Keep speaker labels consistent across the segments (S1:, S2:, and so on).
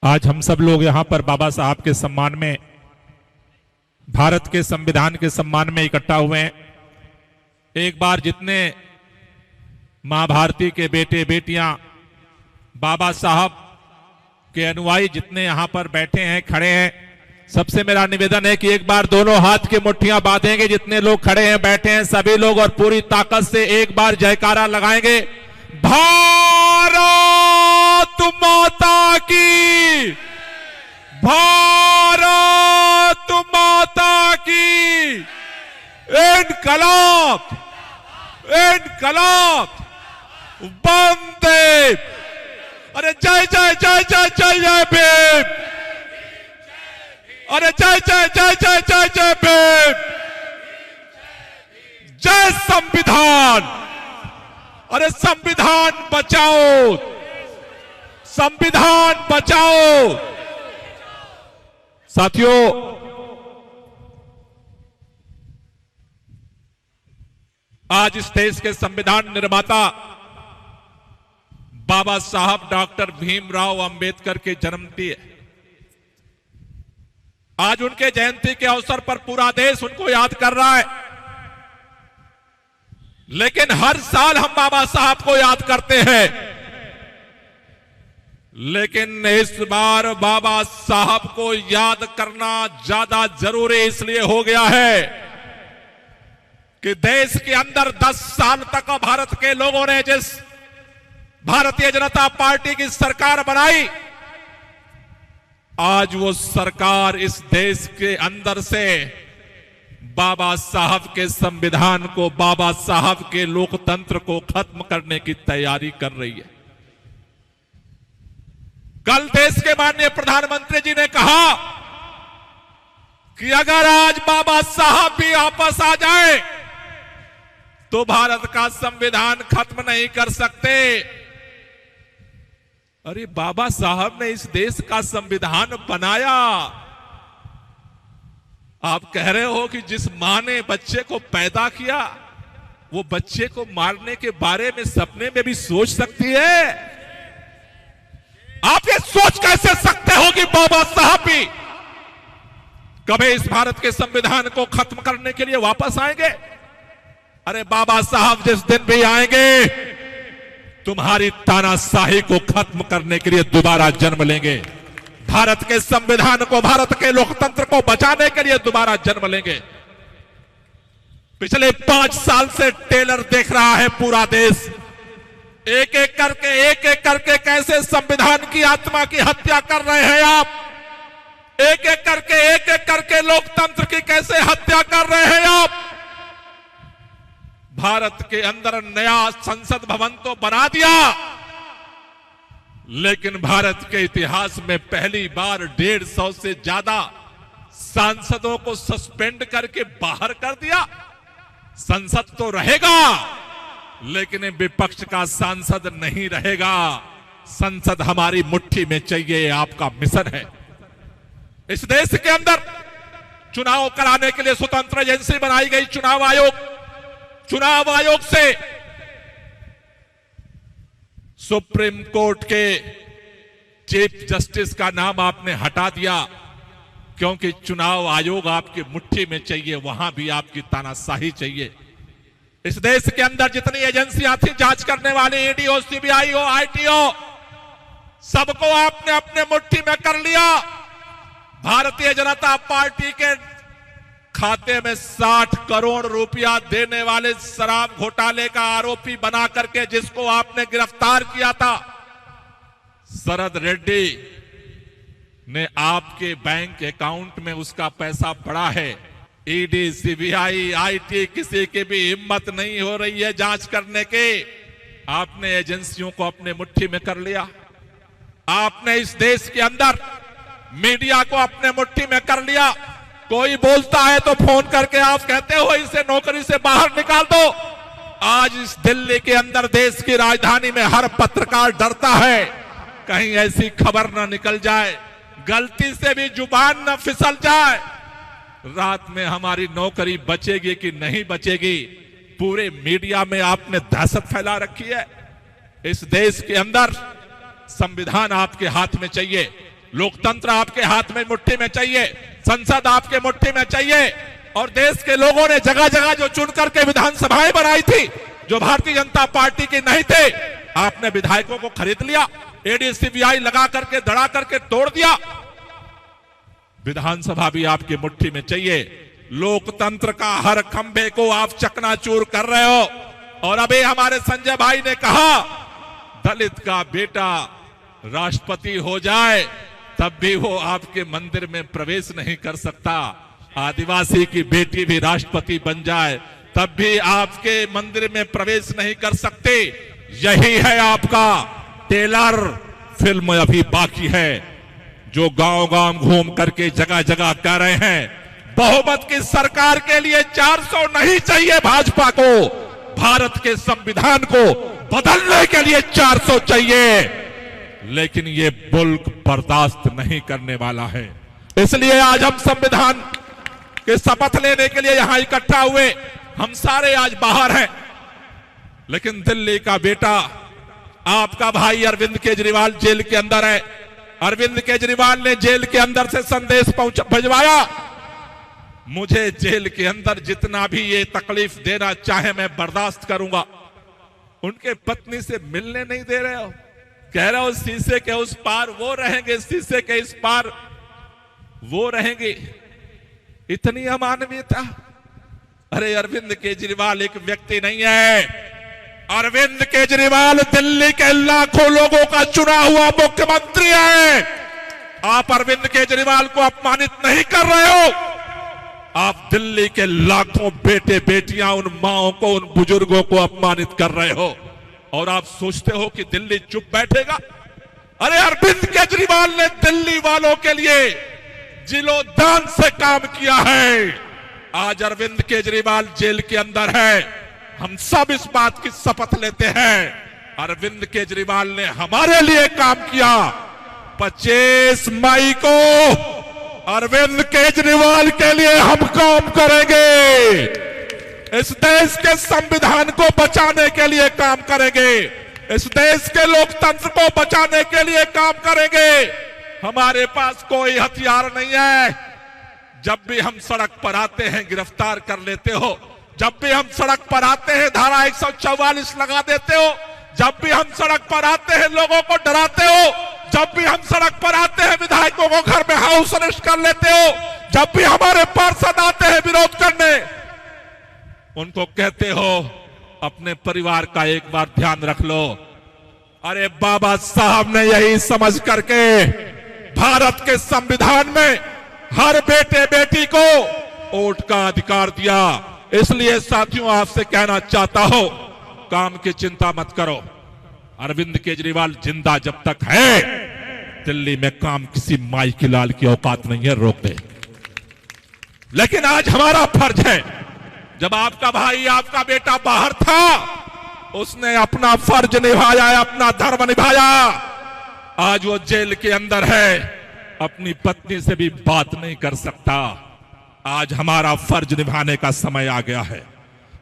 S1: आज हम सब लोग यहाँ पर बाबा साहब के सम्मान में, भारत के संविधान के सम्मान में इकट्ठा हुए हैं। एक बार जितने मां भारती के बेटे बेटियां, बाबा साहब के अनुयायी जितने यहाँ पर बैठे हैं, खड़े हैं, सबसे मेरा निवेदन है कि एक बार दोनों हाथ की मुट्ठियां बांधेंगे। जितने लोग खड़े हैं, बैठे हैं, सभी लोग, और पूरी ताकत से एक बार जयकारा लगाएंगे, भारत माता की, भारत माता की, इनकलाब, इनकलाब, वंदे, अरे जय जय जय जय जय जय भीम, अरे जय जय जय जय जय जय भीम, जय संविधान, अरे संविधान बचाओ, संविधान बचाओ। साथियों, आज इस देश के संविधान निर्माता बाबा साहब डॉक्टर भीमराव अंबेडकर की जन्मतिथि है। आज उनके जयंती के अवसर पर पूरा देश उनको याद कर रहा है। लेकिन हर साल हम बाबा साहब को याद करते हैं, लेकिन इस बार बाबा साहब को याद करना ज्यादा जरूरी इसलिए हो गया है कि देश के अंदर 10 साल तक भारत के लोगों ने जिस भारतीय जनता पार्टी की सरकार बनाई, आज वो सरकार इस देश के अंदर से बाबा साहब के संविधान को, बाबा साहब के लोकतंत्र को खत्म करने की तैयारी कर रही है। कल देश के माननीय प्रधानमंत्री जी ने कहा कि अगर आज बाबा साहब भी वापस आ जाए तो भारत का संविधान खत्म नहीं कर सकते। अरे बाबा साहब ने इस देश का संविधान बनाया। आप कह रहे हो कि जिस मां ने बच्चे को पैदा किया वो बच्चे को मारने के बारे में सपने में भी सोच सकती है? आप ये सोच कैसे सकते हो कि बाबा साहब भी कभी इस भारत के संविधान को खत्म करने के लिए वापस आएंगे? अरे बाबा साहब जिस दिन भी आएंगे, तुम्हारी तानाशाही को खत्म करने के लिए दोबारा जन्म लेंगे। भारत के संविधान को, भारत के लोकतंत्र को बचाने के लिए दोबारा जन्म लेंगे। पिछले 5 साल से टेलर देख रहा है पूरा देश, एक एक करके कैसे संविधान की आत्मा की हत्या कर रहे हैं आप। एक एक करके लोकतंत्र की कैसे हत्या कर रहे हैं आप। भारत के अंदर नया संसद भवन तो बना दिया, लेकिन भारत के इतिहास में पहली बार 150 से ज्यादा सांसदों को सस्पेंड करके बाहर कर दिया। संसद तो रहेगा, लेकिन विपक्ष का सांसद नहीं रहेगा। संसद हमारी मुट्ठी में चाहिए, ये आपका मिशन है। इस देश के अंदर चुनाव कराने के लिए स्वतंत्र एजेंसी बनाई गई, चुनाव आयोग। चुनाव आयोग से सुप्रीम कोर्ट के चीफ जस्टिस का नाम आपने हटा दिया, क्योंकि चुनाव आयोग आपकी मुट्ठी में चाहिए, वहां भी आपकी तानाशाही चाहिए। इस देश के अंदर जितनी एजेंसियां थी जांच करने वाली, ईडी हो, सीबीआई हो, आईटी हो, सबको आपने अपने मुट्ठी में कर लिया। भारतीय जनता पार्टी के खाते में 60 करोड़ रुपया देने वाले शराब घोटाले का आरोपी बना करके जिसको आपने गिरफ्तार किया था, शरद रेड्डी ने आपके बैंक अकाउंट में उसका पैसा पड़ा है। ईडी, सीबीआई, आईटी, किसी की भी हिम्मत नहीं हो रही है जांच करने के। आपने एजेंसियों को अपने मुट्ठी में कर लिया। आपने इस देश के अंदर मीडिया को अपने मुट्ठी में कर लिया। कोई बोलता है तो फोन करके आप कहते हो इसे नौकरी से बाहर निकाल दो। आज इस दिल्ली के अंदर, देश की राजधानी में, हर पत्रकार डरता है कहीं ऐसी खबर ना निकल जाए, गलती से भी जुबान न फिसल जाए, रात में हमारी नौकरी बचेगी कि नहीं बचेगी। पूरे मीडिया में आपने दहशत फैला रखी है। इस देश के अंदर संविधान आपके हाथ में चाहिए, लोकतंत्र आपके हाथ में मुट्ठी में चाहिए, संसद आपके मुट्ठी में चाहिए। और देश के लोगों ने जगह जगह जो चुन करके विधानसभाएं बनाई थी, जो भारतीय जनता पार्टी की नहीं थे, आपने विधायकों को खरीद लिया, एडीसीबीआई लगा करके दड़ा करके तोड़ दिया। विधानसभा भी आपकी मुट्ठी में चाहिए। लोकतंत्र का हर खंभे को आप चकनाचूर कर रहे हो। और अभी हमारे संजय भाई ने कहा, दलित का बेटा राष्ट्रपति हो जाए तब भी वो आपके मंदिर में प्रवेश नहीं कर सकता। आदिवासी की बेटी भी राष्ट्रपति बन जाए तब भी आपके मंदिर में प्रवेश नहीं कर सकते। यही है आपका टेलर। फिल्म अभी बाकी है, जो गांव गांव घूम करके जगह जगह कह रहे हैं बहुमत की सरकार के लिए 400 नहीं चाहिए भाजपा को, भारत के संविधान को बदलने के लिए 400 चाहिए। लेकिन ये मुल्क बर्दाश्त नहीं करने वाला है। इसलिए आज हम संविधान के शपथ लेने के लिए यहां इकट्ठा हुए। हम सारे आज बाहर हैं, लेकिन दिल्ली का बेटा आपका भाई अरविंद केजरीवाल जेल के अंदर है। अरविंद केजरीवाल ने जेल के अंदर से संदेश भिजवाया, मुझे जेल के अंदर जितना भी ये तकलीफ देना चाहे मैं बर्दाश्त करूंगा। उनके पत्नी से मिलने नहीं दे रहे हो, कह रहे हो शीशे के उस पार वो रहेंगे, शीशे के इस पार वो रहेंगे। इतनी अमानवीयता। अरे अरविंद केजरीवाल एक व्यक्ति नहीं है, अरविंद केजरीवाल दिल्ली के लाखों लोगों का चुना हुआ मुख्यमंत्री है। आप अरविंद केजरीवाल को अपमानित नहीं कर रहे हो, आप दिल्ली के लाखों बेटे बेटियां, उन माओं को, उन बुजुर्गों को अपमानित कर रहे हो। और आप सोचते हो कि दिल्ली चुप बैठेगा? अरे अरविंद केजरीवाल ने दिल्ली वालों के लिए जिलोदान से काम किया है। आज अरविंद केजरीवाल जेल के अंदर है, हम सब इस बात की शपथ लेते हैं अरविंद केजरीवाल ने हमारे लिए काम किया। 25 मई को अरविंद केजरीवाल के लिए हम काम करेंगे। इस देश के संविधान को बचाने के लिए काम करेंगे, इस देश के लोकतंत्र को बचाने के लिए काम करेंगे। हमारे पास कोई हथियार नहीं है। जब भी हम सड़क पर आते हैं गिरफ्तार कर लेते हो, जब भी हम सड़क पर आते हैं धारा 144 लगा देते हो, जब भी हम सड़क पर आते हैं लोगों को डराते हो, जब भी हम सड़क पर आते हैं विधायकों को घर में हाउस अरेस्ट कर लेते हो, जब भी हमारे पार्षद आते हैं विरोध करने, उनको कहते हो अपने परिवार का एक बार ध्यान रख लो। अरे बाबा साहब ने यही समझ करके भारत के संविधान में हर बेटे बेटी को वोट का अधिकार दिया। इसलिए साथियों आपसे कहना चाहता हूं, काम की चिंता मत करो। अरविंद केजरीवाल जिंदा जब तक है, दिल्ली में काम किसी माई की लाल की औकात नहीं है, रोक दे। लेकिन आज हमारा फर्ज है, जब आपका भाई आपका बेटा बाहर था, उसने अपना फर्ज निभाया, अपना धर्म निभाया। आज वो जेल के अंदर है, अपनी पत्नी से भी बात नहीं कर सकता। आज हमारा फर्ज निभाने का समय आ गया है,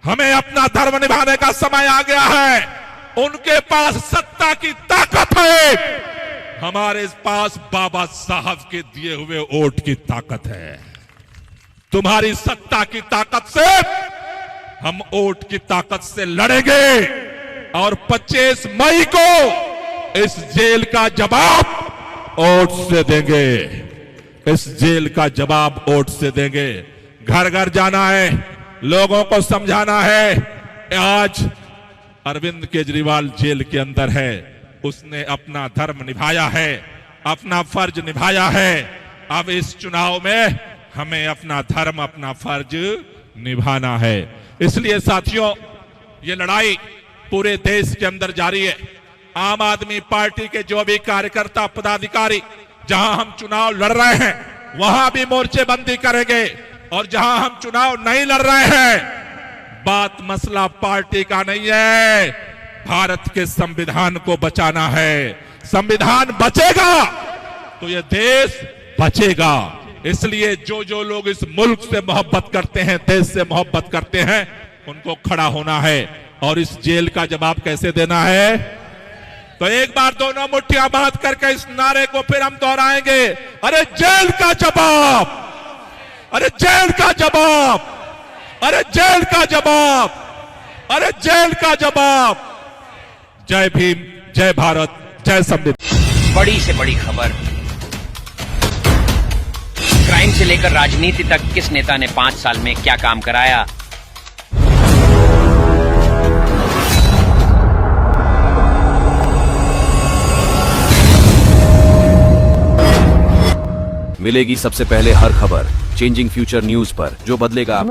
S1: हमें अपना धर्म निभाने का समय आ गया है। उनके पास सत्ता की ताकत है, हमारे पास बाबा साहब के दिए हुए वोट की ताकत है। तुम्हारी सत्ता की ताकत से, हम वोट की ताकत से लड़ेंगे और 25 मई को इस जेल का जवाब वोट से देंगे। इस जेल का जवाब वोट से देंगे। घर घर जाना है, लोगों को समझाना है। आज अरविंद केजरीवाल जेल के अंदर है, उसने अपना धर्म निभाया है, अपना फर्ज निभाया है। अब इस चुनाव में हमें अपना धर्म, अपना फर्ज निभाना है। इसलिए साथियों, ये लड़ाई पूरे देश के अंदर जारी है। आम आदमी पार्टी के जो भी कार्यकर्ता पदाधिकारी जहां हम चुनाव लड़ रहे हैं, वहां भी मोर्चेबंदी करेंगे। और जहां हम चुनाव नहीं लड़ रहे हैं, बात मसला पार्टी का नहीं है, भारत के संविधान को बचाना है। संविधान बचेगा तो ये देश बचेगा। इसलिए जो जो लोग इस मुल्क से मोहब्बत करते हैं, देश से मोहब्बत करते हैं, उनको खड़ा होना है। और इस जेल का जवाब कैसे देना है? तो एक बार दोनों मुट्ठियां बांध करके इस नारे को फिर हम दोहराएंगे, अरे जेल का जवाब, अरे जेल का जवाब, अरे जेल का जवाब, अरे जेल का जवाब। जय भीम, जय भारत, जय संविधान।
S2: बड़ी से बड़ी खबर, क्राइम से लेकर राजनीति तक किस नेता ने 5 साल में क्या काम कराया।
S3: मिलेगी सबसे पहले हर खबर चेंजिंग फ्यूचर न्यूज पर, जो बदलेगा आपका